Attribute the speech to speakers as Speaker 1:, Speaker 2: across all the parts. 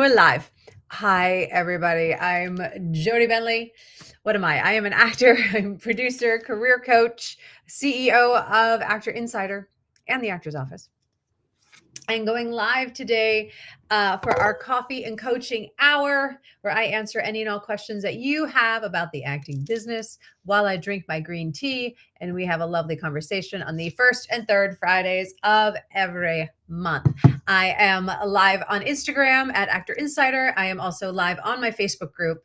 Speaker 1: We're live. Hi, everybody. I'm Jody Bentley. What am I? I am an actor, I'm a producer, career coach, CEO of Actor Insider and the Actor's Office. I'm going live today for our coffee and coaching hour, where I answer any and all questions that you have about the acting business while I drink my green tea. And we have a lovely conversation on the first and third Fridays of every month. I am live on Instagram at Actor Insider. I am also live on my Facebook group.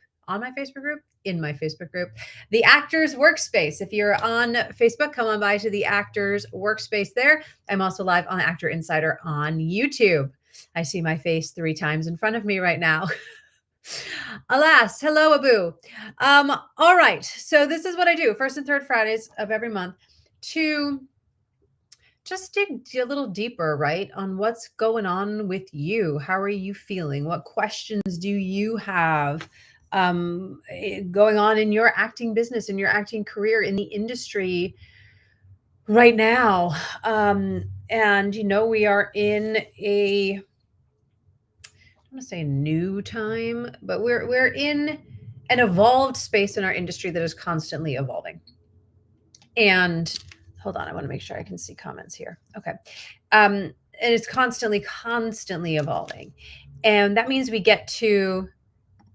Speaker 1: In my Facebook group, the Actors Workspace. If you're on Facebook, come on by to the Actors Workspace there. I'm also live on Actor Insider on YouTube. I see my face 3 times in front of me right now. Alas, hello, Abu. All right, so this is what I do first and third Fridays of every month to just dig a little deeper, right, on what's going on with you. How are you feeling? What questions do you have going on in your acting business, in your acting career, in the industry right now? And we are in I want to say new time, but we're in an evolved space in our industry that is constantly evolving. And hold on, I want to make sure I can see comments here. Okay. And it's constantly evolving. And that means we get to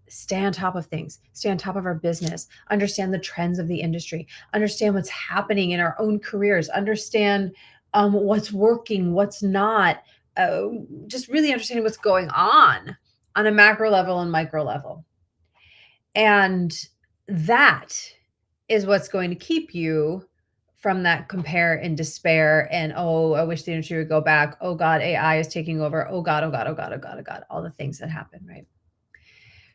Speaker 1: stay on top of things, stay on top of our business, understand the trends of the industry, understand what's happening in our own careers, understand what's working, what's not, just really understanding what's going on a macro level and micro level. And that is what's going to keep you from that compare and despair and, oh, I wish the industry would go back. Oh God, AI is taking over. Oh God, all the things that happen, right?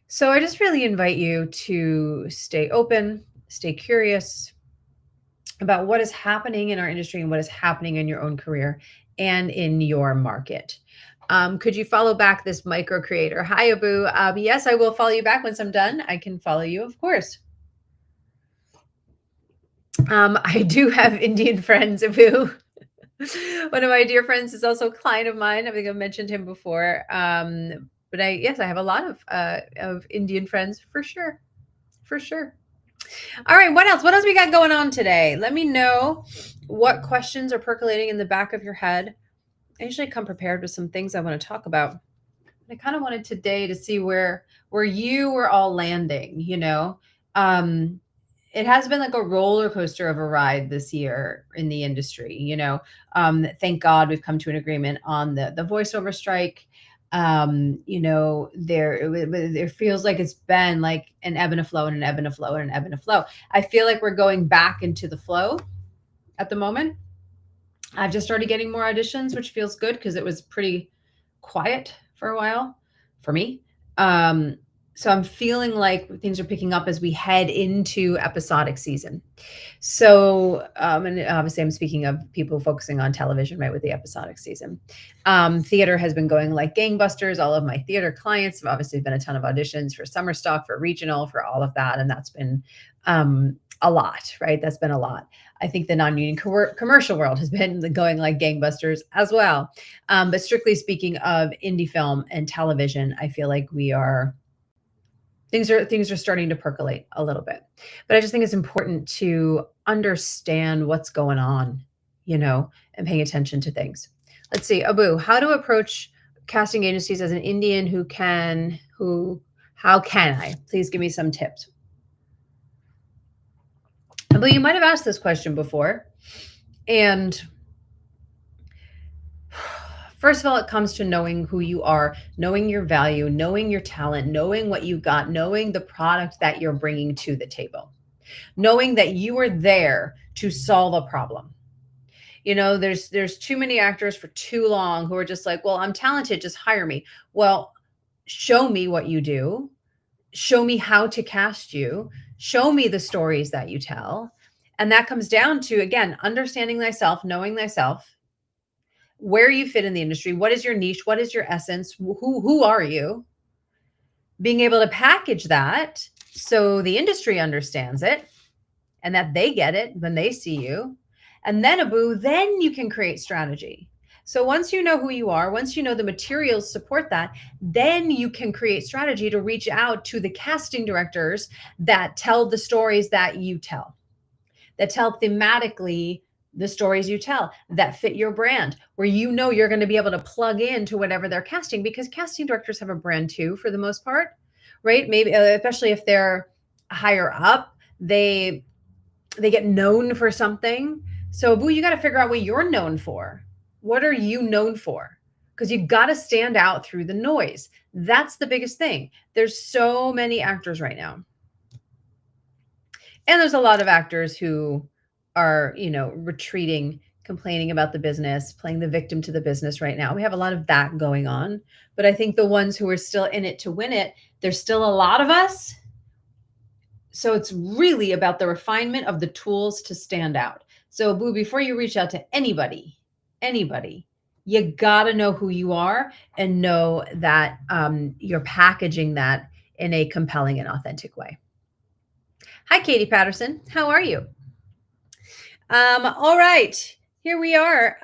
Speaker 1: So I just really invite you to stay open, stay curious about what is happening in our industry and what is happening in your own career and in your market. Could you follow back this micro creator? Hi, Abu. Yes, I will follow you back once I'm done. I can follow you, of course. I do have Indian friends, Abu. One of my dear friends is also a client of mine. I think I've mentioned him before. But I have a lot of Indian friends for sure. All right, what else? What else we got going on today? Let me know what questions are percolating in the back of your head. I usually come prepared with some things I want to talk about. I kind of wanted today to see where you were all landing, it has been like a roller coaster of a ride this year in the industry, thank God we've come to an agreement on the voiceover strike. There feels like it's been like an ebb and a flow and an ebb and a flow and an ebb and a flow. I feel like we're going back into the flow at the moment. I've just started getting more auditions, which feels good because it was pretty quiet for a while for me. So I'm feeling like things are picking up as we head into episodic season. So, and obviously I'm speaking of people focusing on television, right, with the episodic season. Theater has been going like gangbusters. All of my theater clients have obviously been a ton of auditions for summer stock, for regional, for all of that. And that's been a lot, right? That's been a lot. I think the non-union commercial world has been going like gangbusters as well. But strictly speaking of indie film and television, I feel like things are starting to percolate a little bit. But I just think it's important to understand what's going on, and paying attention to things. Let's see, Abu, how to approach casting agencies as an Indian how can I? Please give me some tips. Abu, you might have asked this question before. And first of all, it comes to knowing who you are, knowing your value, knowing your talent, knowing what you got, knowing the product that you're bringing to the table, knowing that you are there to solve a problem. There's too many actors for too long who are just like, well, I'm talented, just hire me. Well, show me what you do. Show me how to cast you. Show me the stories that you tell. And that comes down to, again, understanding thyself, knowing thyself, where you fit in the industry, what is your niche, what is your essence, who are you? Being able to package that so the industry understands it and that they get it when they see you. And then, Abu, then you can create strategy. So once you know who you are, once you know the materials support that, then you can create strategy to reach out to the casting directors that tell the stories that you tell, that tell thematically the stories you tell that fit your brand, where you know you're going to be able to plug into whatever they're casting, because casting directors have a brand too, for the most part, right? Maybe especially if they're higher up, they get known for something. So, boo, you got to figure out what you're known for. What are you known for? Because you got to stand out through the noise. That's the biggest thing. There's so many actors right now. And there's a lot of actors who are, retreating, complaining about the business, playing the victim to the business right now. We have a lot of that going on. But I think the ones who are still in it to win it, there's still a lot of us. So it's really about the refinement of the tools to stand out. So, boo, before you reach out to anybody, you got to know who you are and know that you're packaging that in a compelling and authentic way. Hi, Katie Patterson. How are you? All right, here we are.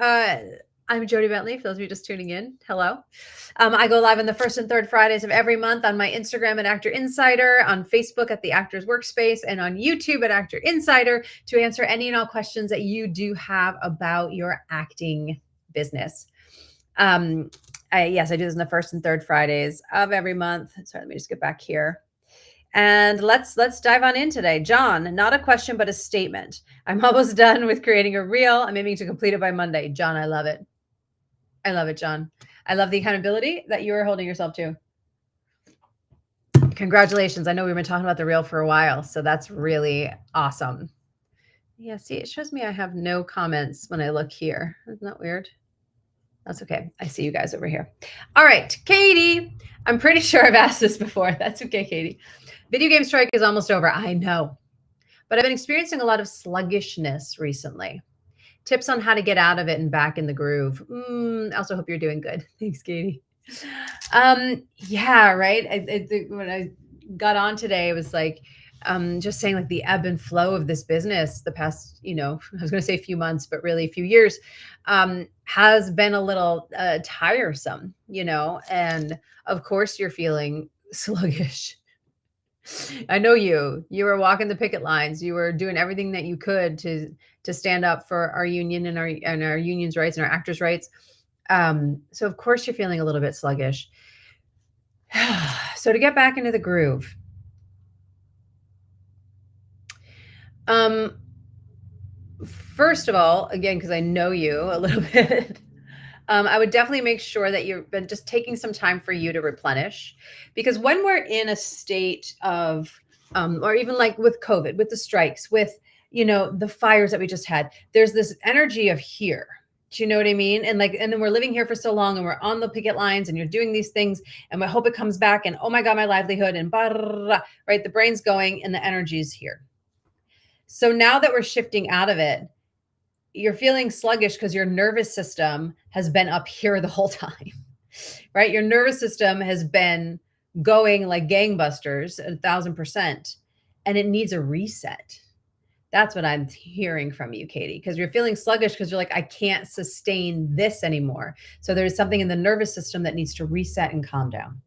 Speaker 1: I'm Jody Bentley, for those of you just tuning in. Hello. I go live on the first and third Fridays of every month on my Instagram at Actor Insider, on Facebook at The Actors Workspace, and on YouTube at Actor Insider to answer any and all questions that you do have about your acting business. Yes, I do this on the first and third Fridays of every month. Sorry, let me just get back here. And let's dive on in today. John, not a question, but a statement. I'm almost done with creating a reel. I'm aiming to complete it by Monday. John, I love it. I love it, John. I love the accountability that you are holding yourself to. Congratulations. I know we've been talking about the reel for a while, so that's really awesome. Yeah, see, it shows me I have no comments when I look here. Isn't that weird? That's okay. I see you guys over here. All right, Katie. I'm pretty sure I've asked this before. That's okay, Katie. Video game strike is almost over. I know. But I've been experiencing a lot of sluggishness recently. Tips on how to get out of it and back in the groove. I also hope you're doing good. Thanks, Katie. Yeah, right. When I got on today, it was like just saying like the ebb and flow of this business the past, I was going to say a few months, but really a few years, has been a little tiresome, and of course you're feeling sluggish. I know you were walking the picket lines. You were doing everything that you could to stand up for our union and our union's rights and our actors' rights. So of course you're feeling a little bit sluggish. So to get back into the groove, first of all, again, because I know you a little bit, I would definitely make sure that you've been just taking some time for you to replenish, because when we're in a state of, or even like with COVID, with the strikes, with, the fires that we just had, there's this energy of here. Do you know what I mean? And then we're living here for so long and we're on the picket lines and you're doing these things and I hope it comes back and, oh my God, my livelihood and right? The brain's going and the energy's here. So now that we're shifting out of it, you're feeling sluggish because your nervous system has been up here the whole time, right? Your nervous system has been going like gangbusters, 1,000%, and it needs a reset. That's what I'm hearing from you, Katie, because you're feeling sluggish because you're like, I can't sustain this anymore. So there's something in the nervous system that needs to reset and calm down.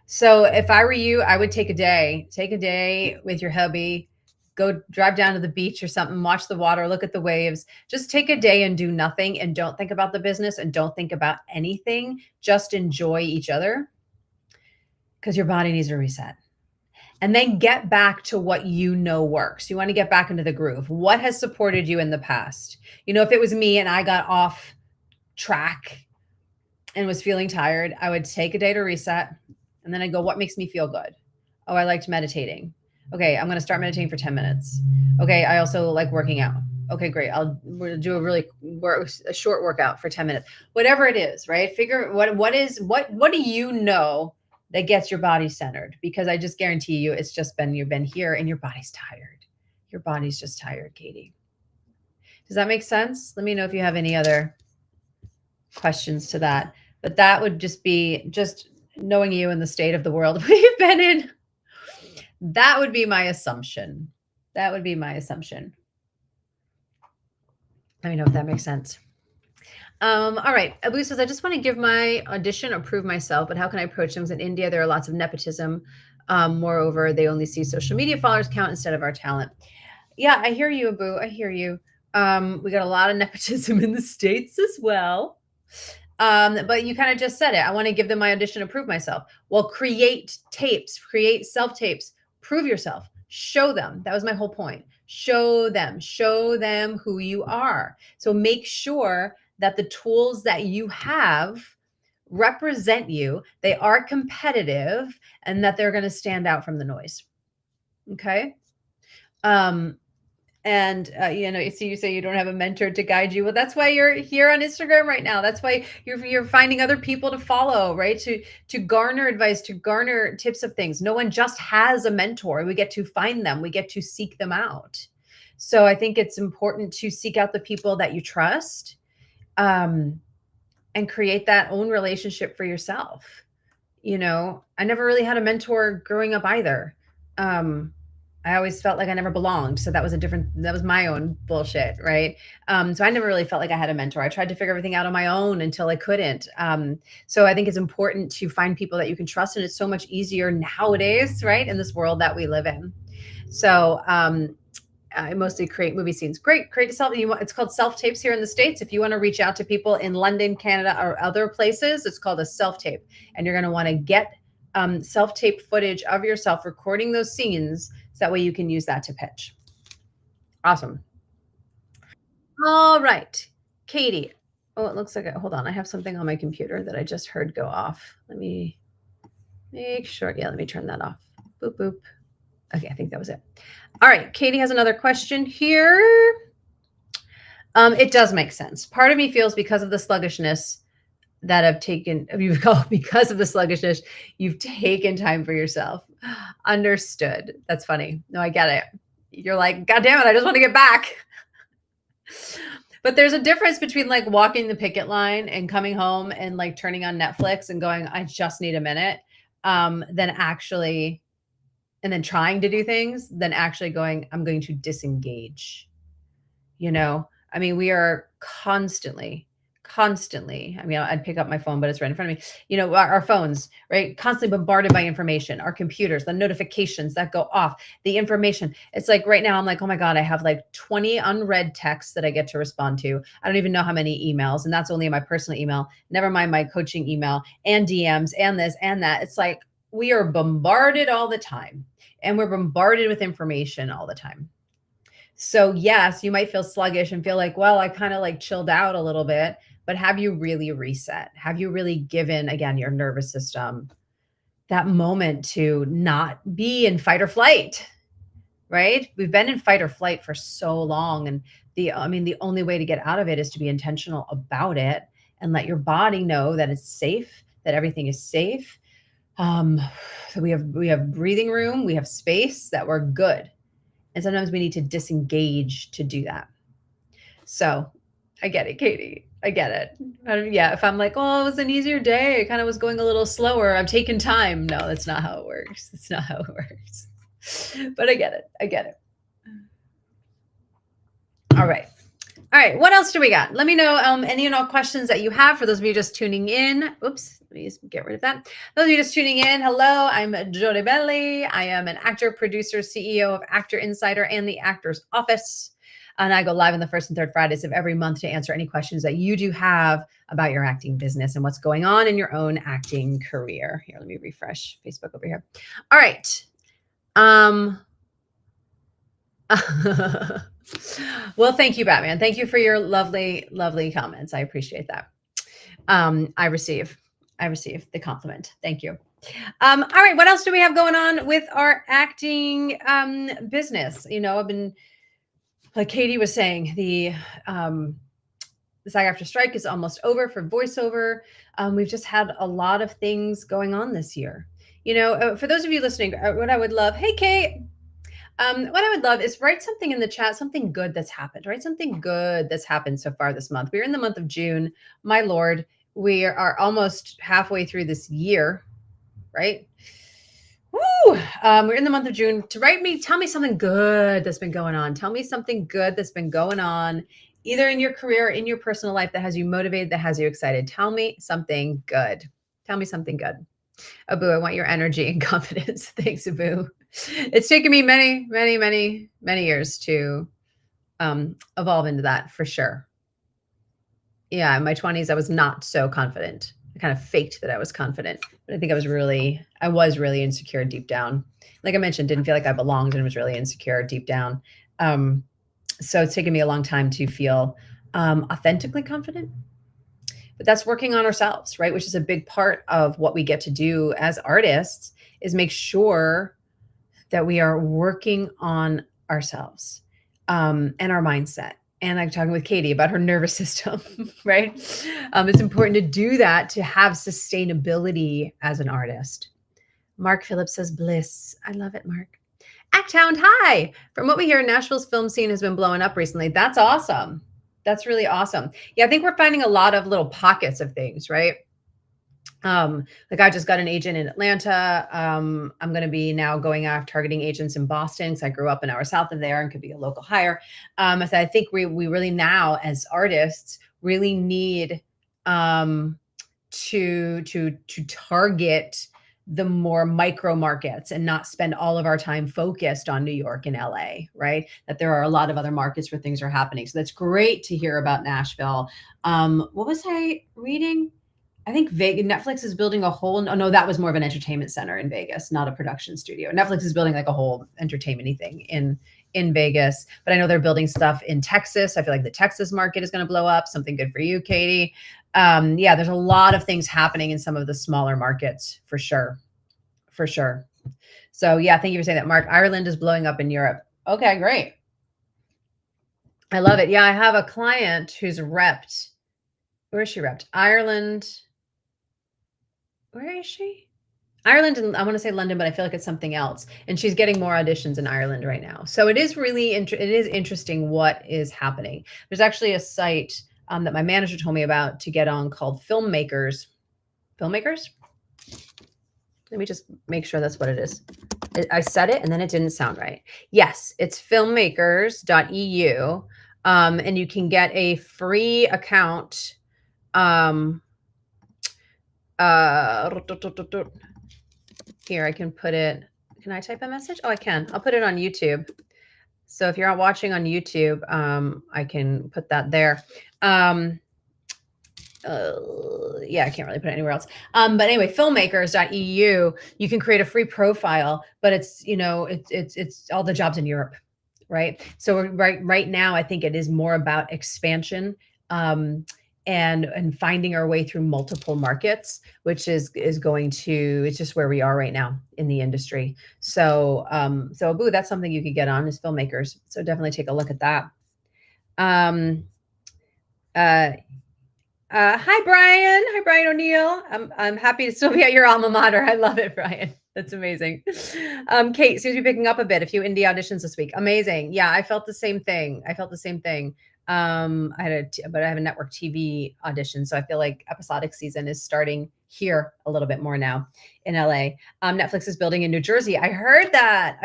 Speaker 1: So if I were you, I would take a day with your hubby, go drive down to the beach or something, watch the water, look at the waves, just take a day and do nothing and don't think about the business and don't think about anything. Just enjoy each other because your body needs a reset. And then get back to what you know works. You want to get back into the groove. What has supported you in the past? If it was me and I got off track and was feeling tired, I would take a day to reset. And then I go, what makes me feel good? Oh, I liked meditating. Okay, I'm going to start meditating for 10 minutes. Okay, I also like working out. Okay, great. I'll do a short workout for 10 minutes. Whatever it is, right? Figure what do you know that gets your body centered? Because I just guarantee you it's just you've been here and your body's tired. Your body's just tired, Katie. Does that make sense? Let me know if you have any other questions to that. But that would just be just knowing you and the state of the world we've been in. That would be my assumption. Let me know if that makes sense. All right. Abu says, I just want to give my audition or prove myself, but how can I approach things in India? There are lots of nepotism. Moreover, they only see social media followers count instead of our talent. Yeah, I hear you, Abu. I hear you. We got a lot of nepotism in the States as well. But you kind of just said it. I want to give them my audition to prove myself. Well, create tapes, create self tapes, prove yourself, show them. That was my whole point. Show them who you are. So make sure that the tools that you have represent you, they are competitive, and that they're going to stand out from the noise. Okay. Um, and you see, you say you don't have a mentor to guide you. Well, that's why you're here on Instagram right now. That's why you're finding other people to follow, right? To garner advice, to garner tips of things. No one just has a mentor. We get to find them. We get to seek them out. So I think it's important to seek out the people that you trust, and create that own relationship for yourself. I never really had a mentor growing up either. I always felt like I never belonged. So that was my own bullshit. Right. So I never really felt like I had a mentor. I tried to figure everything out on my own until I couldn't. So I think it's important to find people that you can trust. And it's so much easier nowadays, right, in this world that we live in. So I mostly create movie scenes. Great. Create self. It's called self tapes here in the States. If you want to reach out to people in London, Canada, or other places, it's called a self tape. And you're going to want to get self tape footage of yourself recording those scenes. So that way you can use that to pitch. Awesome. All right. Katie. Oh, it looks like hold on. I have something on my computer that I just heard go off. Let me make sure. Yeah, let me turn that off. Boop, boop. Okay, I think that was it. All right. Katie has another question here. It does make sense. Part of me feels because of the sluggishness that because of the sluggishness, you've taken time for yourself. Understood. That's funny. No, I get it. You're like, God damn it, I just want to get back. But there's a difference between like walking the picket line and coming home and like turning on Netflix and going, I just need a minute. Than actually, and then trying to do things, than actually going, I'm going to disengage. I mean, we are constantly, I mean, I'd pick up my phone, but it's right in front of me. Our phones, right? Constantly bombarded by information, our computers, the notifications that go off, the information. It's like right now, I'm like, oh my God, I have like 20 unread texts that I get to respond to. I don't even know how many emails. And that's only my personal email, never mind my coaching email and DMs and this and that. It's like we are bombarded all the time, and we're bombarded with information all the time. So yes, you might feel sluggish and feel like, well, I kind of like chilled out a little bit, but have you really reset? Have you really given, again, your nervous system that moment to not be in fight or flight, right? We've been in fight or flight for so long. And the only way to get out of it is to be intentional about it and let your body know that it's safe, that everything is safe. So we have breathing room, we have space, that we're good. And sometimes we need to disengage to do that. So I get it, Katie. I get it. Yeah, if I'm like, oh, it was an easier day, it kind of was going a little slower, I'm taking time. No, that's not how it works. That's not how it works. But I get it. I get it. All right. All right. What else do we got? Let me know any questions that you have for those of you just tuning in. Oops. Let me just get rid of that. Those of you just tuning in, hello. I'm Jody Bentley. I am an actor, producer, CEO of Actor Insider and the Actor's Office. And I go live on the first and third Fridays of every month to answer any questions that you do have about your acting business and what's going on in your own acting career. Here, let me refresh Facebook over here. All right. Well, thank you, Batman. Thank you for your lovely, lovely comments. I appreciate that. I receive the compliment. Thank you. All right. What else do we have going on with our acting business? I've been, like Katie was saying, the SAG-AFTRA strike is almost over for voiceover. We've just had a lot of things going on this year. For those of you listening, what I would love, hey, Kate, what I would love is write something in the chat, something good that's happened, right? Something good that's happened so far this month. We're in the month of June. My Lord, we are almost halfway through this year, right? Woo! We're in the month of June. Tell me something good that's been going on. Tell me something good that's been going on either in your career or in your personal life that has you motivated, that has you excited. Tell me something good. Tell me something good. Abu, I want your energy and confidence. Thanks, Abu. It's taken me many, many, many, many years to evolve into that for sure. Yeah, in my 20s, I was not so confident. I kind of faked that I was confident, but I think I was really insecure deep down. Like I mentioned, didn't feel like I belonged and was really insecure deep down. Um, so it's taken me a long time to feel authentically confident. But that's working on ourselves, right? Which is a big part of what we get to do as artists is make sure that we are working on ourselves and our mindset. And I'm talking with Katie about her nervous system, right? It's important to do that to have sustainability as an artist. Mark Phillips says bliss. I love it, Mark. Acktown, hi. From what we hear, Nashville's film scene has been blowing up recently. That's awesome. That's really awesome. Yeah, I think we're finding a lot of little pockets of things, right? Like I just got an agent in Atlanta. I'm going to be now going after targeting agents in Boston because I grew up an hour south of there and could be a local hire. So I think we really now as artists really need to target the more micro markets and not spend all of our time focused on New York and LA, right? That there are a lot of other markets where things are happening. So that's great to hear about Nashville. What was I reading? I think Netflix is building a whole, oh no, that was more of an entertainment center in Vegas, not a production studio. Netflix is building like a whole entertainment-y thing in Vegas, but I know they're building stuff in Texas. I feel like the Texas market is going to blow up. Something good for you, Katie. Yeah, there's a lot of things happening in some of the smaller markets for sure. For sure. So yeah, thank you for saying that, Mark. Ireland is blowing up in Europe. Okay, great. I love it. Yeah, I have a client who's repped. Where is she repped? Ireland. Where is she? Ireland, and I want to say London, but I feel like it's something else. And she's getting more auditions in Ireland right now. So it is really it is interesting what is happening. There's actually a site that my manager told me about to get on called Filmmakers. Filmmakers? Let me just make sure that's what it is. I said it and then it didn't sound right. Yes, it's filmmakers.eu. And you can get a free account. Here, I can put it. Can I type a message? Oh, I can. I'll put it on YouTube. So if you're not watching on YouTube, I can put that there. Yeah, I can't really put it anywhere else. But anyway, filmmakers.eu, you can create a free profile, but it's, it's all the jobs in Europe, right? So right now, I think it is more about expansion. And finding our way through multiple markets, which is going to, it's just where we are right now in the industry. So Abu, that's something you could get on is Filmmakers. So definitely take a look at that. Hi Brian. Hi Brian O'Neill. I'm happy to still be at your alma mater. I love it, Brian. That's amazing. Kate seems to be picking up a bit. A few indie auditions this week. Amazing. Yeah, I felt the same thing. But I have a network TV audition, so I feel like episodic season is starting here a little bit more now in LA. Netflix is building in New Jersey. I heard that.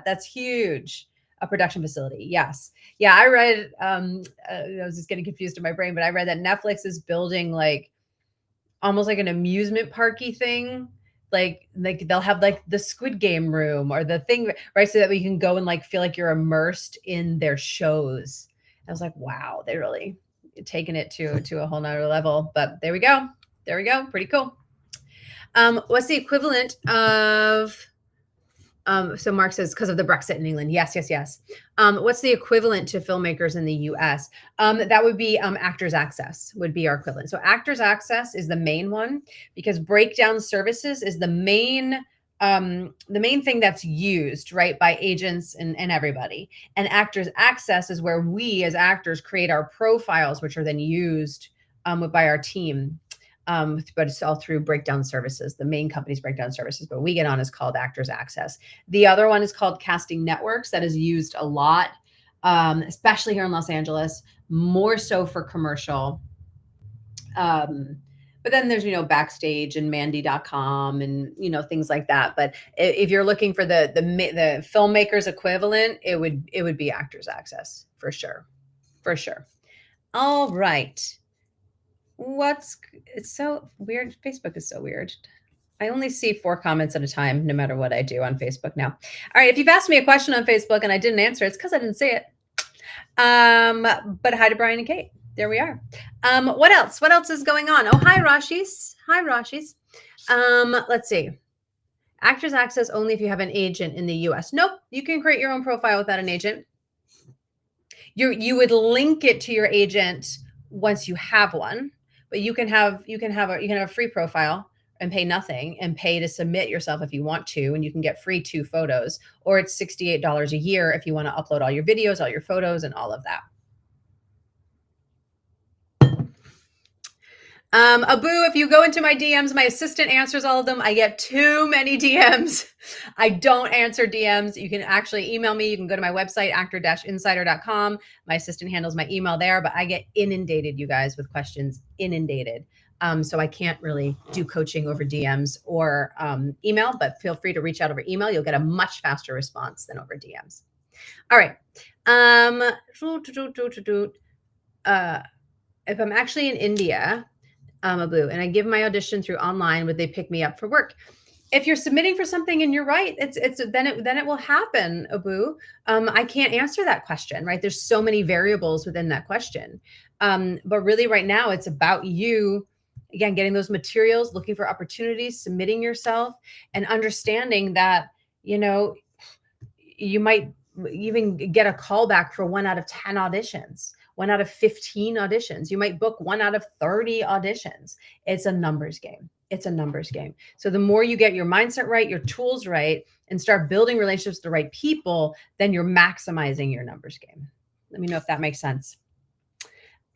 Speaker 1: That's huge. A production facility. Yes. Yeah, I read, I was just getting confused in my brain, but I read that Netflix is building like almost like an amusement parky thing. Like they'll have like the Squid Game room or the thing, right? So that we can go and like feel like you're immersed in their shows. I was like, wow, they really taken it to a whole nother level. But there we go. Pretty cool. What's the equivalent of so Mark says because of the Brexit in England. Yes. What's the equivalent to filmmakers in the US? That would be Actors Access would be our equivalent. So Actors Access is the main one because breakdown services is the main thing that's used, right, by agents and everybody. And Actors Access is where we as actors create our profiles, which are then used by our team. But it's all through breakdown services. The main company's breakdown services, but we get on is called Actors Access. The other one is called Casting Networks. That is used a lot, especially here in Los Angeles, more so for commercial. But then there's, Backstage and Mandy.com and, things like that. But if you're looking for the filmmakers equivalent, it would be Actors Access for sure. for sure. All right. It's so weird. Facebook is so weird. I only see 4 comments at a time, no matter what I do on Facebook now. All right. If you've asked me a question on Facebook and I didn't answer, it's because I didn't see it. But hi to Brian and Kate. There we are. What else? What else is going on? Oh, hi, Rashis. Hi, Rashis. Let's see. Actors access only if you have an agent in the US. Nope. You can create your own profile without an agent. You would link it to your agent once you have one, but you can have a free profile and pay nothing and pay to submit yourself if you want to, and you can get free 2 photos, or it's $68 a year if you want to upload all your videos, all your photos, and all of that. Abu, if you go into my DMs, my assistant answers all of them. I get too many DMs. I don't answer DMs. You can actually email me. You can go to my website, actor-insider.com. My assistant handles my email there, but I get inundated, you guys, with questions, inundated. So I can't really do coaching over DMs or email, but feel free to reach out over email. You'll get a much faster response than over DMs. All right. If I'm actually in India, Abu, and I give my audition through online, would they pick me up for work? If you're submitting for something and you're right, then it will happen, Abu. I can't answer that question, right? There's so many variables within that question. But really right now it's about you, again, getting those materials, looking for opportunities, submitting yourself, and understanding that, you might even get a call back for 1 out of 10 auditions. 1 out of 15 auditions. You might book 1 out of 30 auditions. It's a numbers game. It's a numbers game. So the more you get your mindset right, your tools right, and start building relationships with the right people, then you're maximizing your numbers game. Let me know if that makes sense.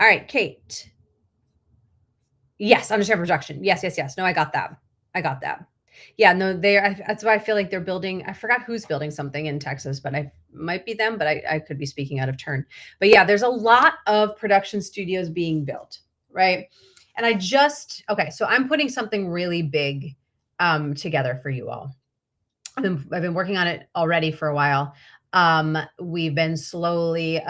Speaker 1: All right, Kate. Yes, understand production. Yes. No, I got that. Yeah, no, that's why I feel like they're building. I forgot who's building something in Texas, but I might be them, but I could be speaking out of turn. But yeah, there's a lot of production studios being built, right? And okay, so I'm putting something really big together for you all. I've been working on it already for a while. We've been slowly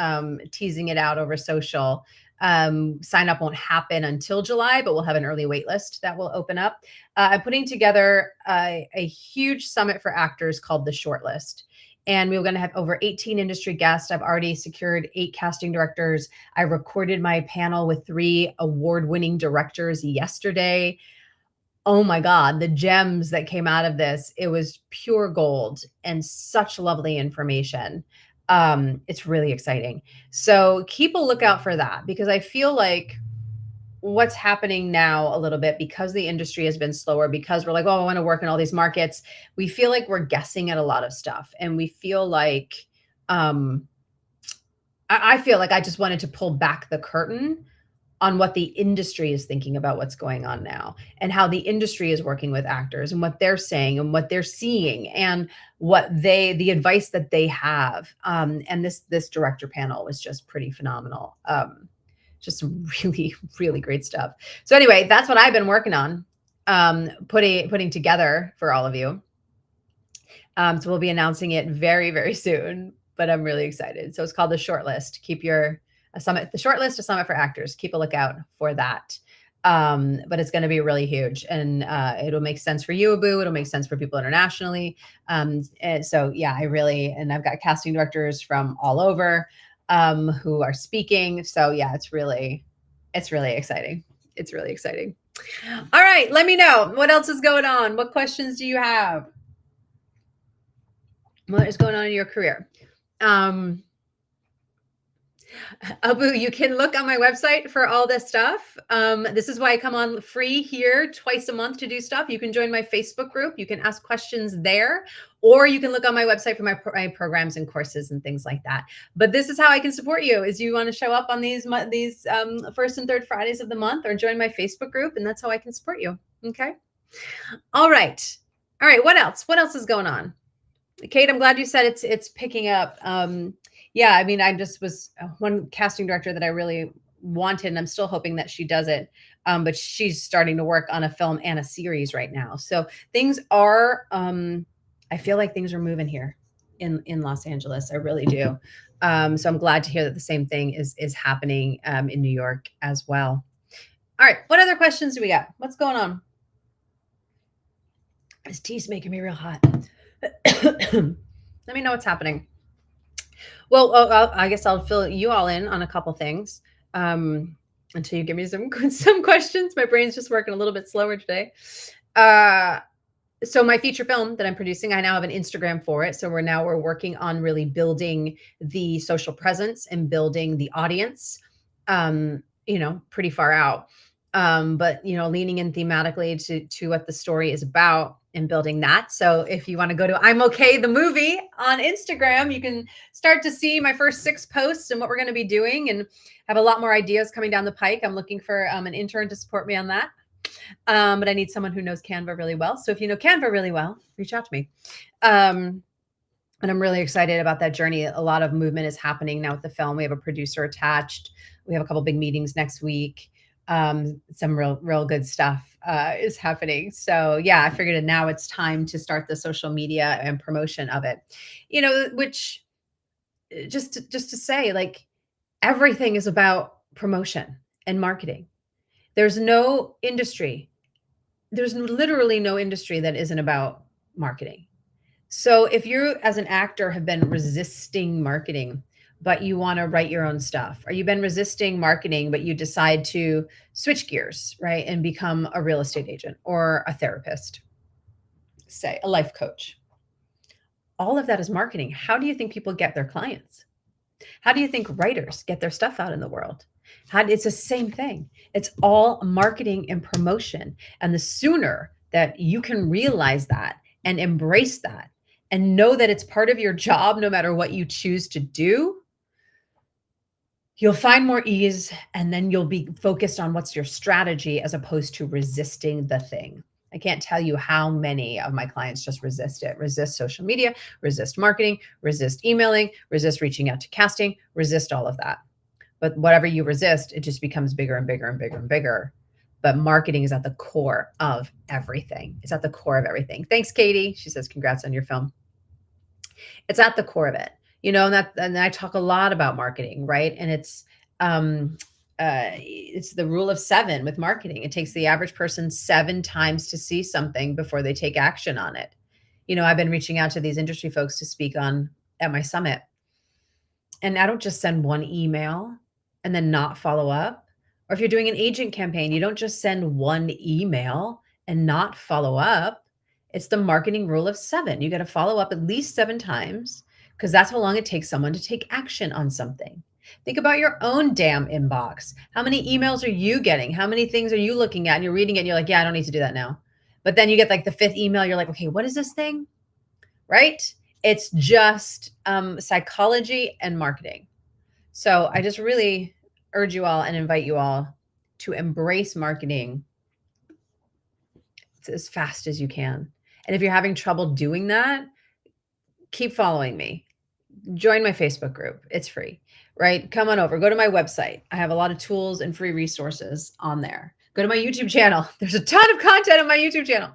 Speaker 1: teasing it out over social. Sign up won't happen until July, but we'll have an early wait list that will open up. I'm putting together a huge summit for actors called the Shortlist. And we're going to have over 18 industry guests. I've already secured 8 casting directors. I recorded my panel with 3 award-winning directors yesterday. Oh my God, the gems that came out of this, it was pure gold and such lovely information. It's really exciting. So keep a lookout for that, because I feel like what's happening now a little bit, because the industry has been slower, because we're like, oh, I want to work in all these markets. We feel like we're guessing at a lot of stuff. And we feel like, I feel like I just wanted to pull back the curtain on what the industry is thinking about what's going on now, and how the industry is working with actors and what they're saying and what they're seeing and the advice that they have. And this director panel was just pretty phenomenal. Just some really, really great stuff. So anyway, that's what I've been working on, putting together for all of you. So we'll be announcing it very, very soon, but I'm really excited. So it's called the Shortlist. The Shortlist, a summit for actors. Keep a lookout for that. But it's going to be really huge, and it'll make sense for you, Abu. It'll make sense for people internationally. So yeah, and I've got casting directors from all over who are speaking. So yeah, it's really exciting. It's really exciting. All right, let me know what else is going on. What questions do you have? What is going on in your career? Abu, you can look on my website for all this stuff. This is why I come on free here twice a month to do stuff. You can join my Facebook group. You can ask questions there, or you can look on my website for my programs and courses and things like that. But this is how I can support you: is you want to show up on these first and third Fridays of the month, or join my Facebook group, and that's how I can support you. Okay. All right. What else? What else is going on? Kate, I'm glad you said it's picking up. Yeah, I mean, I just was one casting director that I really wanted, and I'm still hoping that she does it. But she's starting to work on a film and a series right now. So things are, I feel like things are moving here. in Los Angeles. I really do. So I'm glad to hear that the same thing is happening in New York as well. All right, what other questions do we got? What's going on? This tea's making me real hot. Let me know what's happening. Well, I guess I'll fill you all in on a couple things until you give me some questions. My brain's just working a little bit slower today. So my feature film that I'm producing, I now have an Instagram for it. So we're working on really building the social presence and building the audience, pretty far out. But leaning in thematically to what the story is about and building that. So if you want to go to I'm Okay the movie on Instagram, you can start to see my first 6 posts and what we're going to be doing, and have a lot more ideas coming down the pike. I'm looking for an intern to support me on that. But I need someone who knows Canva really well. So if you know Canva really well, reach out to me. And I'm really excited about that journey. A lot of movement is happening now with the film. We have a producer attached. We have a couple big meetings next week. Some real good stuff is happening. So yeah, I figured now it's time to start the social media and promotion of it. Which just to say, like, everything is about promotion and marketing. There's literally no industry that isn't about marketing. So if you as an actor have been resisting marketing, but you want to write your own stuff, or you've been resisting marketing, but you decide to switch gears, right, and become a real estate agent or a therapist, say a life coach, all of that is marketing. How do you think people get their clients? How do you think writers get their stuff out in the world? It's the same thing. It's all marketing and promotion. And the sooner that you can realize that and embrace that and know that it's part of your job, no matter what you choose to do, you'll find more ease, and then you'll be focused on what's your strategy as opposed to resisting the thing. I can't tell you how many of my clients just resist it. Resist social media, resist marketing, resist emailing, resist reaching out to casting, resist all of that. But whatever you resist, it just becomes bigger and bigger and bigger and bigger. But marketing is at the core of everything. It's at the core of everything. Thanks, Katie. She says, congrats on your film. It's at the core of it, and I talk a lot about marketing, right? And it's the rule of 7 with marketing. It takes the average person 7 times to see something before they take action on it. I've been reaching out to these industry folks to speak at my summit. And I don't just send one email and then not follow up. Or if you're doing an agent campaign, you don't just send one email and not follow up. It's the marketing rule of 7. You got to follow up at least 7 times, because that's how long it takes someone to take action on something. Think about your own damn inbox. How many emails are you getting? How many things are you looking at and you're reading it and you're like, yeah, I don't need to do that now. But then you get like the 5th email. You're like, okay, what is this thing? Right? It's just psychology and marketing. So I just really urge you all and invite you all to embrace marketing as fast as you can. And if you're having trouble doing that, keep following me. Join my Facebook group. It's free, right? Come on over. Go to my website. I have a lot of tools and free resources on there. Go to my YouTube channel. There's a ton of content on my YouTube channel.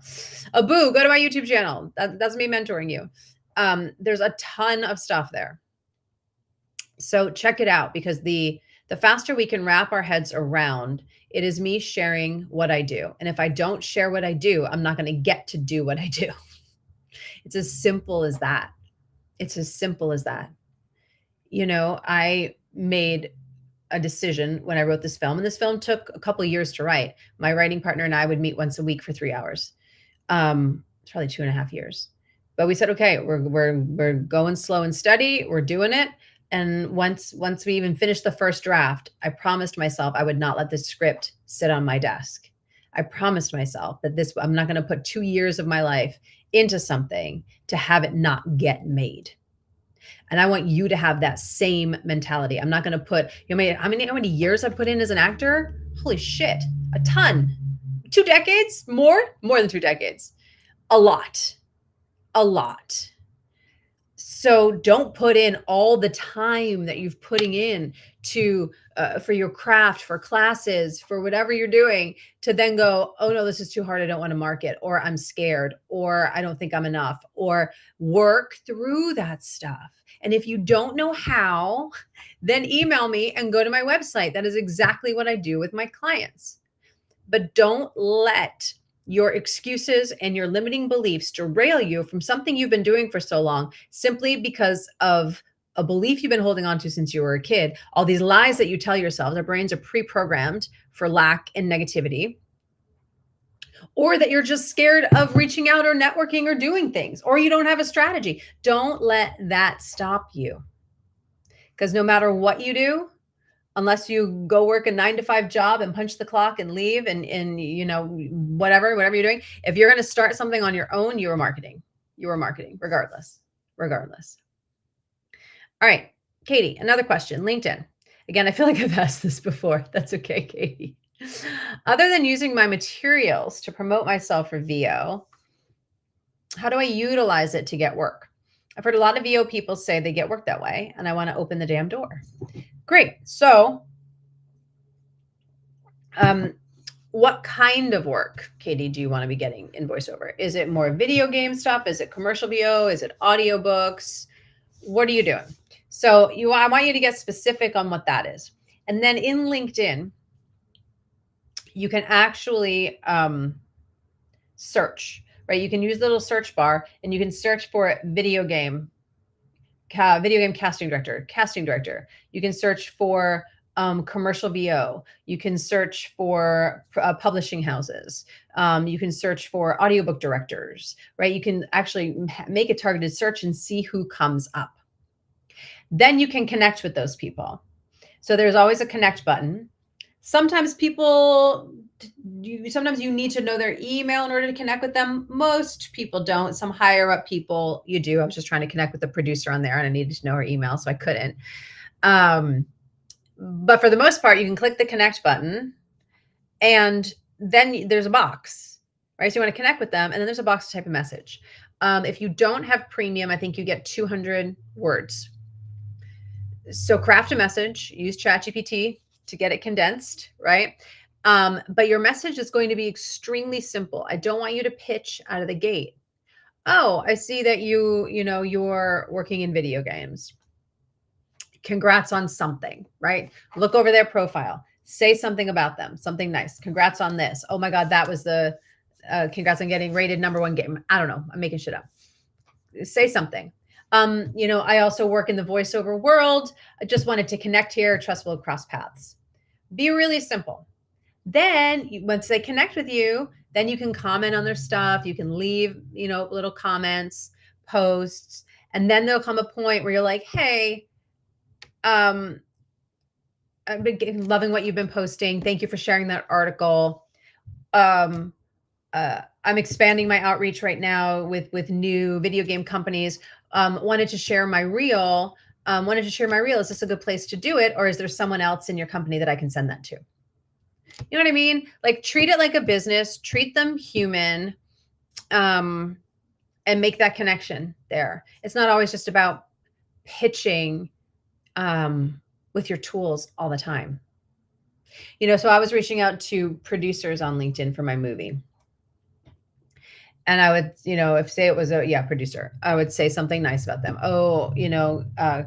Speaker 1: Abu, go to my YouTube channel. That's me mentoring you. There's a ton of stuff there. So check it out, because the faster we can wrap our heads around it is me sharing what I do. And if I don't share what I do, I'm not going to get to do what I do. It's as simple as that. It's as simple as that. I made a decision when I wrote this film, and this film took a couple of years to write. My writing partner and I would meet once a week for 3 hours. It's probably 2.5 years. But we said, okay, we're going slow and steady. We're doing it. And once we even finished the first draft, I promised myself I would not let this script sit on my desk. I promised myself that I'm not going to put 2 years of my life into something to have it not get made. And I want you to have that same mentality. I'm not going to put, how many years I put in as an actor? Holy shit, a ton. 2 decades? More than 2 decades. A lot. So don't put in all the time that you've putting in to for your craft, for classes, for whatever you're doing, to then go, oh no, this is too hard. I don't want to market, or I'm scared, or I don't think I'm enough, or work through that stuff. And if you don't know how, then email me and go to my website. That is exactly what I do with my clients. But don't let your excuses and your limiting beliefs derail you from something you've been doing for so long simply because of a belief you've been holding on to since you were a kid. All these lies that you tell yourselves, our brains are pre-programmed for lack and negativity, or that you're just scared of reaching out or networking or doing things, or you don't have a strategy. Don't let that stop you. Because no matter what you do, unless you go work a 9 to 5 job and punch the clock and leave and whatever you're doing, if you're going to start something on your own, you are marketing regardless. All right, Katie, another question. LinkedIn. Again, I feel like I've asked this before. That's okay, Katie. Other than using my materials to promote myself for VO, how do I utilize it to get work? I've heard a lot of VO people say they get work that way, and I want to open the damn door. Great. So what kind of work, Katie, do you want to be getting in voiceover? Is it more video game stuff? Is it commercial VO? Is it audiobooks? What are you doing? So I want you to get specific on what that is. And then in LinkedIn, you can actually search, right? You can use the little search bar and you can search for video game casting director. You can search for commercial VO. You can search for publishing houses. You can search for audiobook directors, right? You can actually make a targeted search and see who comes up. Then you can connect with those people. So there's always a connect button. Sometimes you need to know their email in order to connect with them. Most people don't. Some higher up people, you do. I was just trying to connect with the producer on there and I needed to know her email, so I couldn't. But for the most part, you can click the connect button and then there's a box, right? So you want to connect with them and then there's a box to type a message. If you don't have premium, I think you get 200 words. So craft a message, use ChatGPT to get it condensed, right? But your message is going to be extremely simple. I don't want you to pitch out of the gate. Oh, I see that you're working in video games. Congrats on something, right? Look over their profile. Say something about them, something nice. Congrats on this. Oh my God, that was the congrats on getting rated #1 game. I don't know. I'm making shit up. Say something. I also work in the voiceover world. I just wanted to connect here. Trust will cross paths. Be really simple. Then once they connect with you, then you can comment on their stuff. You can leave, little comments, posts, and then there'll come a point where you're like, hey, I've been loving what you've been posting. Thank you for sharing that article. I'm expanding my outreach right now with new video game companies. Wanted to share my reel. Is this a good place to do it? Or is there someone else in your company that I can send that to? You know what I mean? Like treat it like a business, treat them human, and make that connection there. It's not always just about pitching with your tools all the time. So I was reaching out to producers on LinkedIn for my movie. And I would, if say it was a producer, I would say something nice about them. Oh,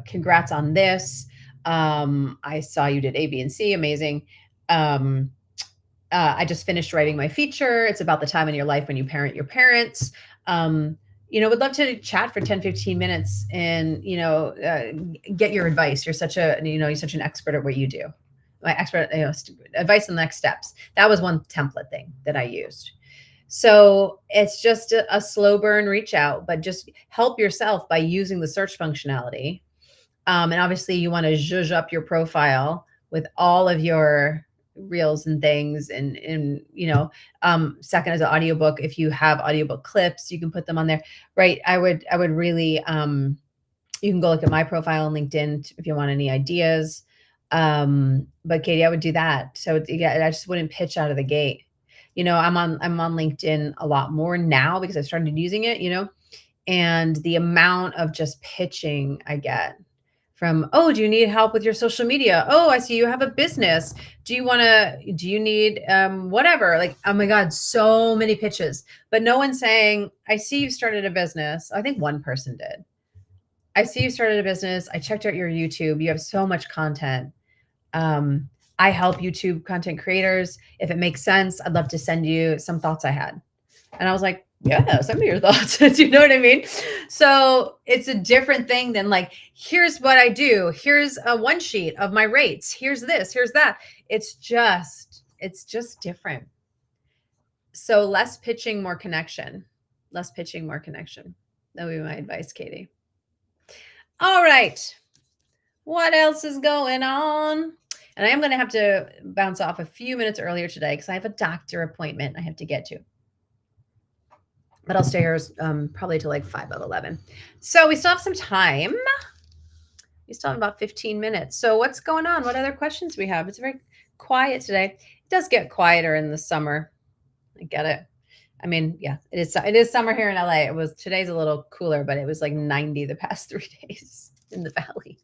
Speaker 1: congrats on this. I saw you did A, B, and C. Amazing. I just finished writing my feature. It's about the time in your life when you parent your parents. Would love to chat for 10, 15 minutes and, get your advice. You're such an expert at what you do. Advice on the next steps. That was one template thing that I used. So it's just a slow burn reach out, but just help yourself by using the search functionality. And obviously you want to zhuzh up your profile with all of your reels and things. And second is an audiobook. If you have audiobook clips, you can put them on there, right? I would really, you can go look at my profile on LinkedIn if you want any ideas. But Katie, I would do that. So yeah, I just wouldn't pitch out of the gate. I'm on LinkedIn a lot more now because I started using it, And the amount of just pitching I get from, oh, do you need help with your social media? Oh, I see you have a business. Do you need whatever? Like, oh my God, so many pitches, but no one's saying, I see you started a business. I think one person did. I see you started a business. I checked out your YouTube. You have so much content. Um, I help YouTube content creators. If it makes sense, I'd love to send you some thoughts I had. And I was like, yeah, send me your thoughts. Do you know what I mean? So it's a different thing than like, here's what I do. Here's a one sheet of my rates. Here's this, here's that. It's just different. So less pitching, more connection. Less pitching, more connection. That would be my advice, Katie. All right. What else is going on? And I am going to have to bounce off a few minutes earlier today because I have a doctor appointment I have to get to. But I'll stay here probably till like 5 of 11. So we still have some time. We still have about 15 minutes. So what's going on? What other questions we have? It's very quiet today. It does get quieter in the summer. I get it. I mean, yeah, it is summer here in LA. Today's a little cooler, but it was like 90 the past 3 days in the valley.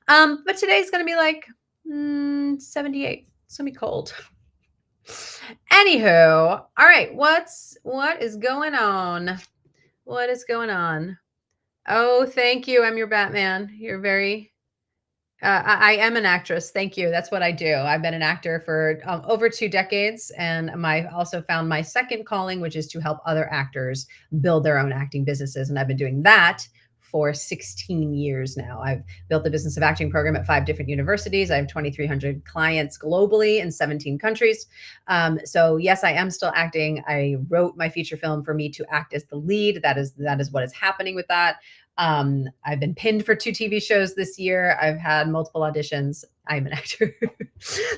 Speaker 1: But today's going to be like 78. It's going to be cold. Anywho, all right, what is going on? What is going on? Oh, thank you. I'm your Batman. You're very I am an actress. Thank you. That's what I do. I've been an actor for over 2 decades, and also found my second calling, which is to help other actors build their own acting businesses. And I've been doing that for 16 years now. I've built the business of acting program at 5 different universities. I have 2,300 clients globally in 17 countries. So yes, I am still acting. I wrote my feature film for me to act as the lead. That is what is happening with that. I've been pinned for 2 TV shows this year. I've had multiple auditions. I'm an actor.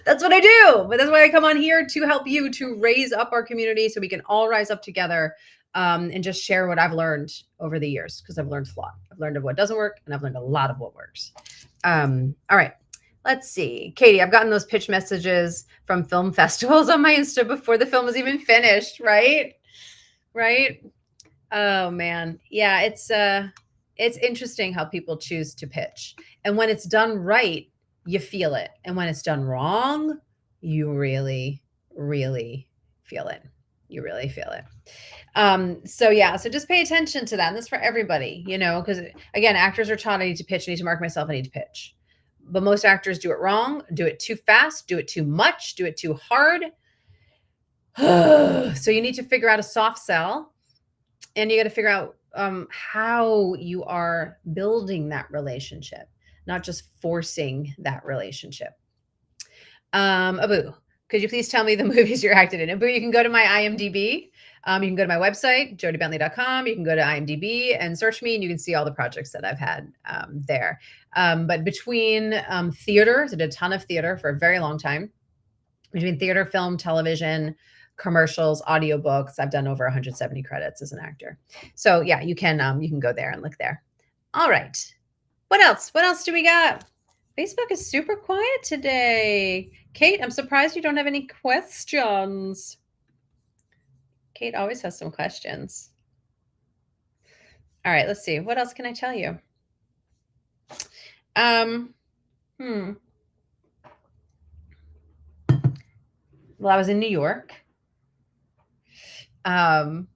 Speaker 1: That's what I do. But that's why I come on here, to help you to raise up our community so we can all rise up together, and just share what I've learned over the years, because I've learned a lot. I've learned of what doesn't work, and I've learned a lot of what works. All right. Let's see. Katie, I've gotten those pitch messages from film festivals on my Insta before the film was even finished, right? Right? Oh man. Yeah, it's interesting how people choose to pitch. And when it's done right, you feel it. And when it's done wrong, you really, really feel it. You really feel it. So yeah, so just pay attention to that. And that's for everybody, because again, actors are taught I need to pitch, I need to mark myself, I need to pitch. But most actors do it wrong, do it too fast, do it too much, do it too hard. So you need to figure out a soft sell, and you got to figure out how you are building that relationship, not just forcing that relationship. Abu, could you please tell me the movies you're acted in? Abu, you can go to my IMDb. You can go to my website, jodibentley.com. You can go to IMDb and search me, and you can see all the projects that I've had there. But between theater, I did a ton of theater for a very long time. Between theater, film, television, commercials, audiobooks, I've done over 170 credits as an actor. So yeah, you can go there and look there. All right. What else? What else do we got? Facebook is super quiet today. Kate, I'm surprised you don't have any questions. Kate always has some questions. All right, let's see. What else can I tell you? Well, I was in New York. And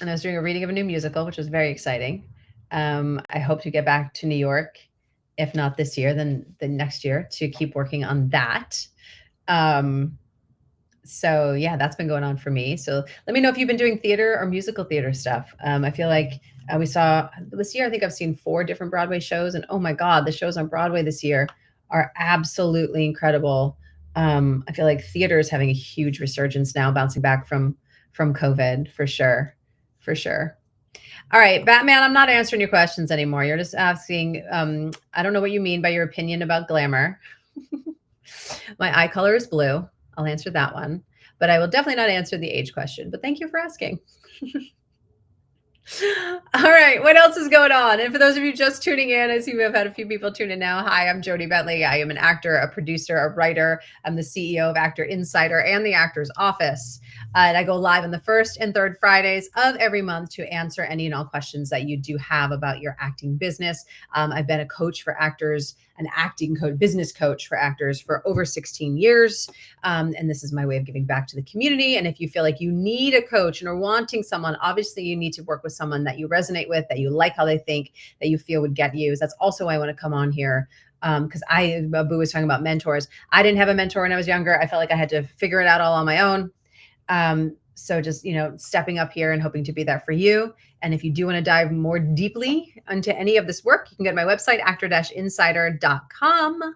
Speaker 1: I was doing a reading of a new musical, which was very exciting. I hope to get back to New York, if not this year, then the next year, to keep working on that. So yeah, that's been going on for me. So let me know if you've been doing theater or musical theater stuff. I feel like we saw this year, I think I've seen 4 different Broadway shows, and oh my God, the shows on Broadway this year are absolutely incredible. I feel like theater is having a huge resurgence now, bouncing back from COVID, for sure. For sure. All right, Batman, I'm not answering your questions anymore. You're just asking, I don't know what you mean by your opinion about glamour. My eye color is blue. I'll answer that one, but I will definitely not answer the age question, but thank you for asking. All right, what else is going on? And for those of you just tuning in, I see we have had a few people tune in now. Hi, I'm Jody Bentley. I am an actor, a producer, a writer. I'm the CEO of Actor Insider and the Actor's Office. And I go live on the first and third Fridays of every month to answer any and all questions that you do have about your acting business. I've been a coach for actors, an acting coach, business coach for actors for over 16 years. And this is my way of giving back to the community. And if you feel like you need a coach and are wanting someone, obviously you need to work with someone that you resonate with, that you like how they think, that you feel would get you. That's also why I want to come on here. Because Boo was talking about mentors. I didn't have a mentor when I was younger. I felt like I had to figure it out all on my own. So just, stepping up here and hoping to be that for you. And if you do want to dive more deeply into any of this work, you can go to my website, actor-insider.com.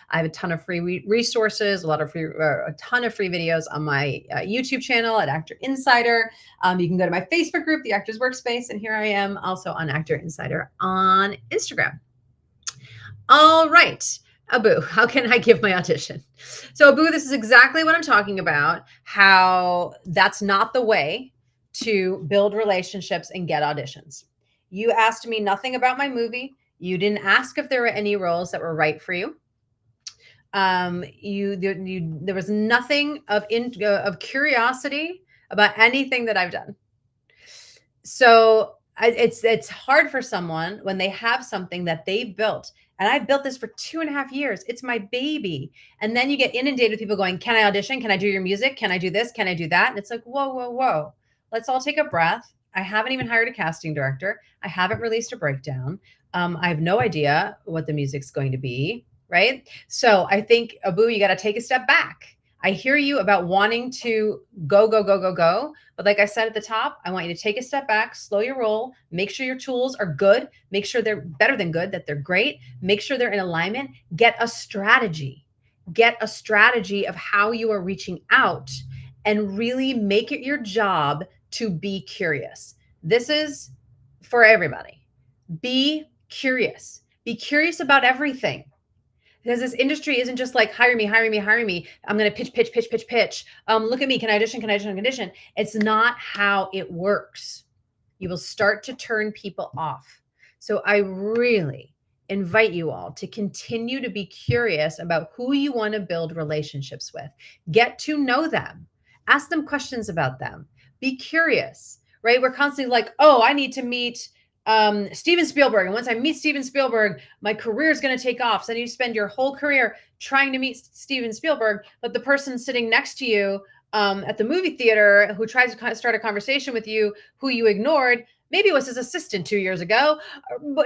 Speaker 1: I have a ton of free resources, a ton of free videos on my YouTube channel at Actor Insider. You can go to my Facebook group, The Actors Workspace, and here I am also on Actor Insider on Instagram. All right. Abu, how can I give my audition? So Abu, this is exactly what I'm talking about, how that's not the way to build relationships and get auditions. You asked me nothing about my movie. You didn't ask if there were any roles that were right for you. There was nothing of curiosity about anything that I've done. So it's hard for someone when they have something that they've built. And I built this for 2.5 years. It's my baby. And then you get inundated with people going, can I audition? Can I do your music? Can I do this? Can I do that? And it's like, whoa, whoa, whoa. Let's all take a breath. I haven't even hired a casting director. I haven't released a breakdown. I have no idea what the music's going to be, right? So I think, Abu, you got to take a step back. I hear you about wanting to go, go, go, go, go. But like I said at the top, I want you to take a step back, slow your roll, make sure your tools are good, make sure they're better than good, that they're great, make sure they're in alignment, get a strategy of how you are reaching out, and really make it your job to be curious. This is for everybody. Be curious. Be curious about everything. Because this industry isn't just like hire me, hire me, hire me. I'm going to pitch. Look at me. Can I audition? It's not how it works. You will start to turn people off. So I really invite you all to continue to be curious about who you want to build relationships with. Get to know them. Ask them questions about them. Be curious, right? We're constantly like, oh, I need to meet Steven Spielberg. And once I meet Steven Spielberg, my career is going to take off. So then you spend your whole career trying to meet Steven Spielberg, but the person sitting next to you at the movie theater who tries to start a conversation with you, who you ignored, maybe it was his assistant 2 years ago.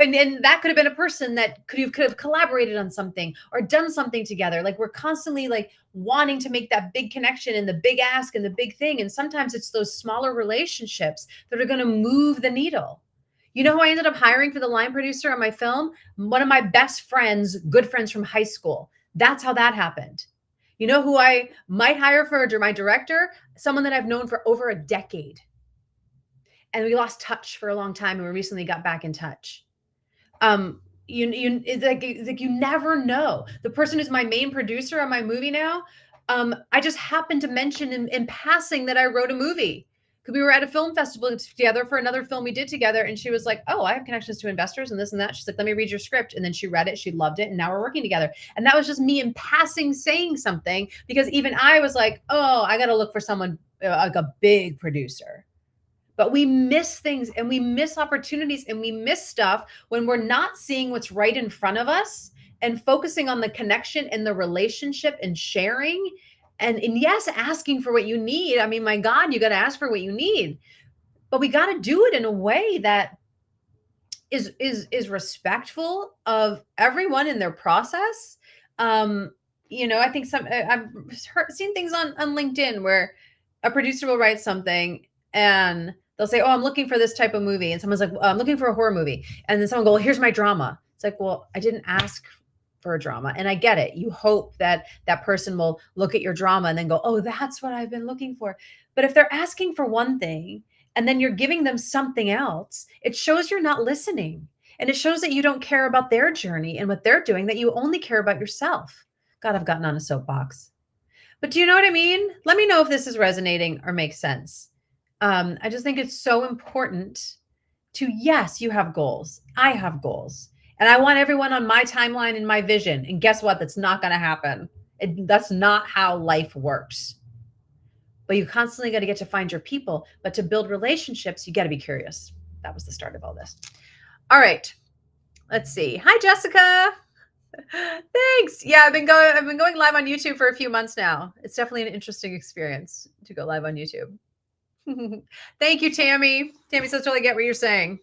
Speaker 1: And that could have been a person that could have collaborated on something or done something together. Like we're constantly like wanting to make that big connection and the big ask and the big thing. And sometimes it's those smaller relationships that are going to move the needle. You know who I ended up hiring for the line producer on my film? One of my best friends, good friends from high school. That's how that happened. You know who I might hire for my director? Someone that I've known for over a decade. And we lost touch for a long time and we recently got back in touch. It's like you never know. The person who's my main producer on my movie now, I just happened to mention in passing that I wrote a movie. We were at a film festival together for another film we did together. And she was like, oh, I have connections to investors and this and that. She's like, let me read your script. And then she read it. She loved it. And now we're working together. And that was just me in passing saying something, because even I was like, oh, I got to look for someone like a big producer. But we miss things and we miss opportunities and we miss stuff when we're not seeing what's right in front of us and focusing on the connection and the relationship and sharing. And yes, asking for what you need. I mean, my God, you got to ask for what you need, but we got to do it in a way that is respectful of everyone in their process. I think I've seen things on LinkedIn where a producer will write something and they'll say, oh, I'm looking for this type of movie. And someone's like, well, I'm looking for a horror movie. And then someone will go, well, here's my drama. It's like, well, I didn't ask for a drama. And I get it. You hope that that person will look at your drama and then go, oh, that's what I've been looking for. But if they're asking for one thing and then you're giving them something else, it shows you're not listening. And it shows that you don't care about their journey and what they're doing, that you only care about yourself. God, I've gotten on a soapbox. But do you know what I mean? Let me know if this is resonating or makes sense. I just think it's so important to yes, you have goals. I have goals. And I want everyone on my timeline and my vision. And guess what? That's not going to happen. That's not how life works. But you constantly got to get to find your people. But to build relationships, you got to be curious. That was the start of all this. All right. Let's see. Hi, Jessica. Thanks. Yeah, I've been going live on YouTube for a few months now. It's definitely an interesting experience to go live on YouTube. Thank you, Tammy. Tammy says totally get what you're saying.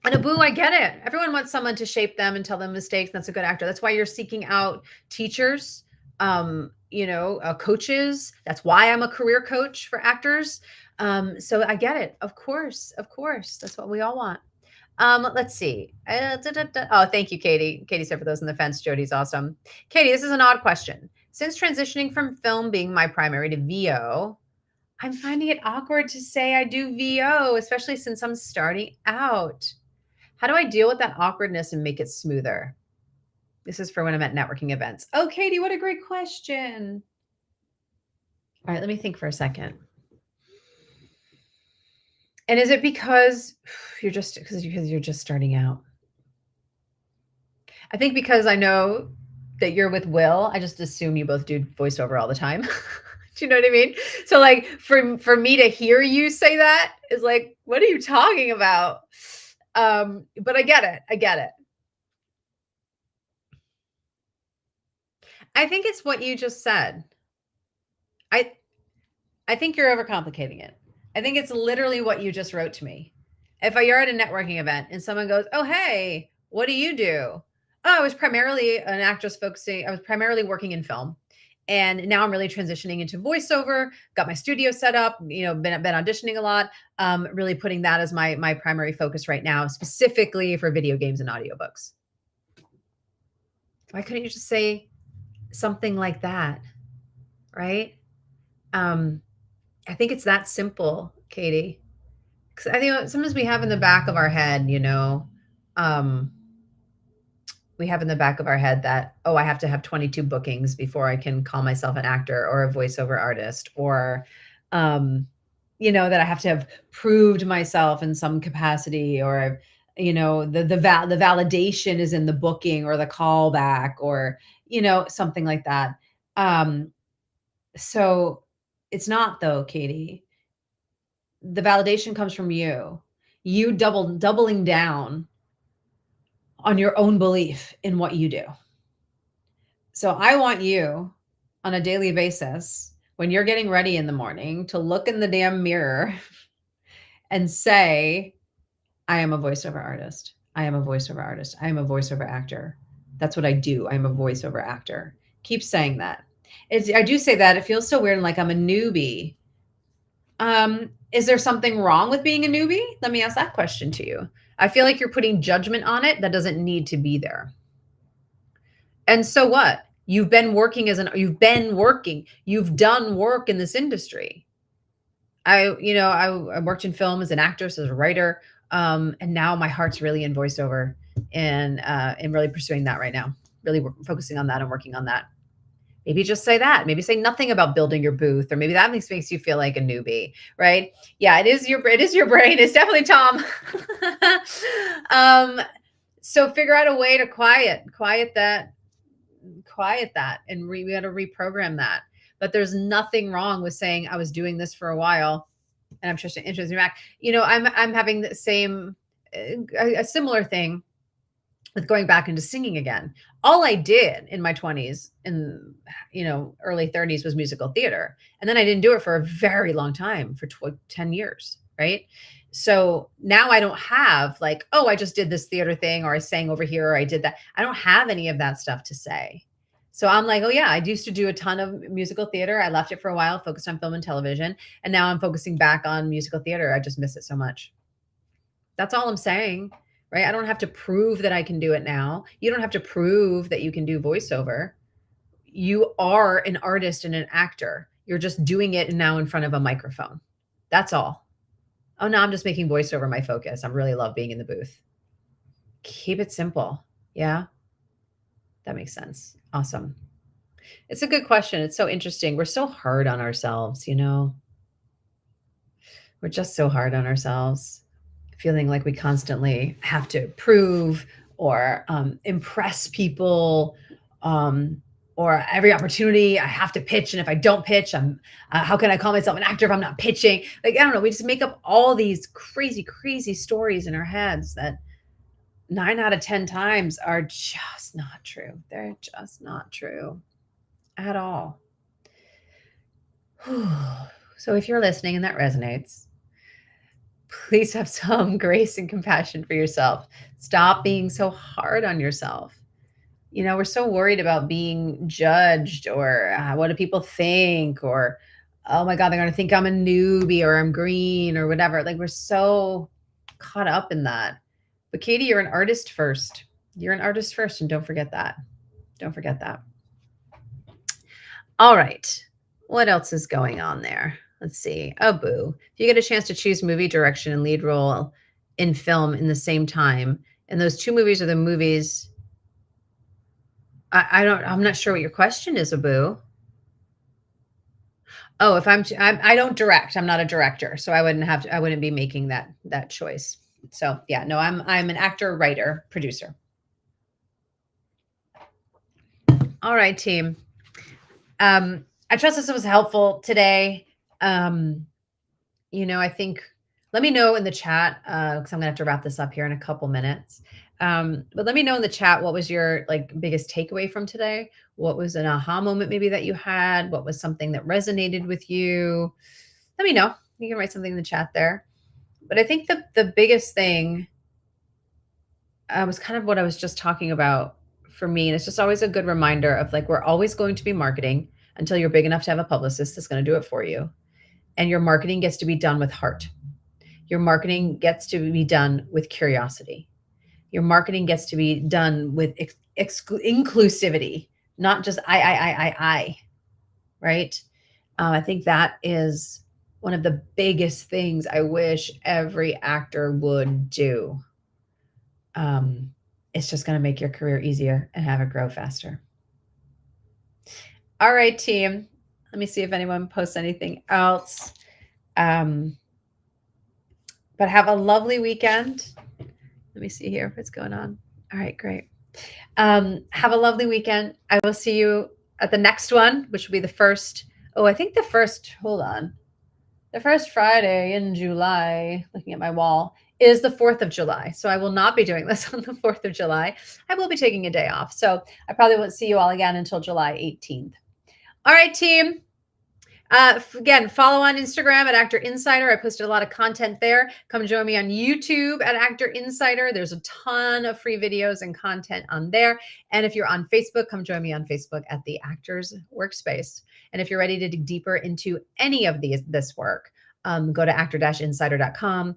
Speaker 1: And Abu, I get it. Everyone wants someone to shape them and tell them mistakes. That's a good actor. That's why you're seeking out teachers, coaches. That's why I'm a career coach for actors. So I get it. Of course. That's what we all want. Let's see. Oh, thank you, Katie. Katie said for those on the fence, Jody's awesome. Katie, this is an odd question. Since transitioning from film being my primary to VO, I'm finding it awkward to say I do VO, especially since I'm starting out. How do I deal with that awkwardness and make it smoother? This is for when I'm at networking events. Oh, Katie, what a great question. All right, let me think for a second. And is it because you're just starting out? I think because I know that you're with Will, I just assume you both do voiceover all the time. Do you know what I mean? So like for me to hear you say that is like, what are you talking about? But I get it. I think it's what you just said. I think you're overcomplicating it. I think it's literally what you just wrote to me. If you're at a networking event and someone goes, "Oh, hey, what do you do?" Oh, I was primarily an actress I was primarily working in film. And now I'm really transitioning into voiceover, got my studio set up, been auditioning a lot, really putting that as my primary focus right now, specifically for video games and audiobooks. Why couldn't you just say something like that? Right? I think it's that simple, Katie. Because I think sometimes we have in the back of our head, we have in the back of our head that, oh, I have to have 22 bookings before I can call myself an actor or a voiceover artist, or, that I have to have proved myself in some capacity, or, the validation is in the booking or the callback, or, something like that. So it's not though, Katie. The validation comes from you doubling down on your own belief in what you do. So I want you on a daily basis, when you're getting ready in the morning, to look in the damn mirror and say, I am a voiceover artist. I am a voiceover artist. I am a voiceover actor. That's what I do. I'm a voiceover actor. Keep saying that. I do say that. It feels so weird and like I'm a newbie. Is there something wrong with being a newbie? Let me ask that question to you. I feel like you're putting judgment on it that doesn't need to be there. And so what? You've done work in this industry. I worked in film as an actress, as a writer. And now my heart's really in voiceover and really pursuing that right now, really focusing on that and working on that. Maybe just say that. Maybe say nothing about building your booth, or maybe that makes you feel like a newbie, right? Yeah, it is your brain. It's definitely Tom. So figure out a way to quiet that, and we got to reprogram that. But there's nothing wrong with saying I was doing this for a while, and I'm just interested back. I'm having the same, a similar thing with going back into singing again. All I did in my 20s and early 30s was musical theater. And then I didn't do it for a very long time, for 10 years, right? So now I don't have like, oh, I just did this theater thing, or I sang over here, or I did that. I don't have any of that stuff to say. So I'm like, oh yeah, I used to do a ton of musical theater. I left it for a while, focused on film and television. And now I'm focusing back on musical theater. I just miss it so much. That's all I'm saying. Right? I don't have to prove that I can do it now. You don't have to prove that you can do voiceover. You are an artist and an actor. You're just doing it now in front of a microphone. That's all. Oh, no, I'm just making voiceover my focus. I really love being in the booth. Keep it simple. Yeah. That makes sense. Awesome. It's a good question. It's so interesting. We're so hard on ourselves, We're just so hard on ourselves, feeling like we constantly have to prove or impress people, um, or every opportunity I have to pitch. And if I don't pitch, how can I call myself an actor if I'm not pitching? Like, I don't know. We just make up all these crazy, crazy stories in our heads that 9 out of 10 times are just not true. They're just not true at all. So if you're listening and that resonates, please have some grace and compassion for yourself. Stop being so hard on yourself. We're so worried about being judged, or what do people think, or oh my God, they're going to think I'm a newbie or I'm green or whatever. Like, we're so caught up in that. But Katie, you're an artist first. You're an artist first. And don't forget that. Don't forget that. All right. What else is going on there? Let's see. Oh, boo. If you get a chance to choose movie direction and lead role in film in the same time, and those two movies are the movies. I'm not sure what your question is, Abu. Oh, if I don't direct. I'm not a director, so I wouldn't be making that choice. So yeah, no, I'm an actor, writer, producer. All right, team. I trust this was helpful today. I think, let me know in the chat, because I'm gonna have to wrap this up here in a couple minutes. But let me know in the chat, what was your biggest takeaway from today? What was an aha moment maybe that you had? What was something that resonated with you? Let me know. You can write something in the chat there. But I think the biggest thing was kind of what I was just talking about for me. And it's just always a good reminder of, we're always going to be marketing until you're big enough to have a publicist that's going to do it for you. And your marketing gets to be done with heart. Your marketing gets to be done with curiosity. Your marketing gets to be done with inclusivity, not just I, right? I think that is one of the biggest things I wish every actor would do. It's just going to make your career easier and have it grow faster. All right, team. Let me see if anyone posts anything else. But have a lovely weekend. Let me see here what's going on. All right, great. Have a lovely weekend. I will see you at the next one, which will be the first. Oh, I think hold on. The first Friday in July, looking at my wall, is the 4th of July. So I will not be doing this on the 4th of July. I will be taking a day off. So I probably won't see you all again until July 18th. All right, team. Again, follow on Instagram at Actor Insider. I posted a lot of content there. Come join me on YouTube at Actor Insider. There's a ton of free videos and content on there. And if you're on Facebook, come join me on Facebook at the Actors Workspace. And if you're ready to dig deeper into any of this work, go to actor-insider.com,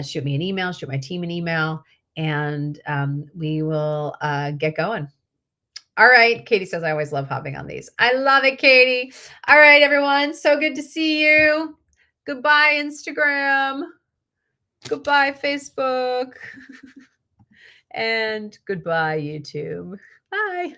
Speaker 1: shoot me an email, shoot my team an email, and we will get going. All right. Katie says, I always love hopping on these. I love it, Katie. All right, everyone. So good to see you. Goodbye, Instagram. Goodbye, Facebook. And goodbye, YouTube. Bye.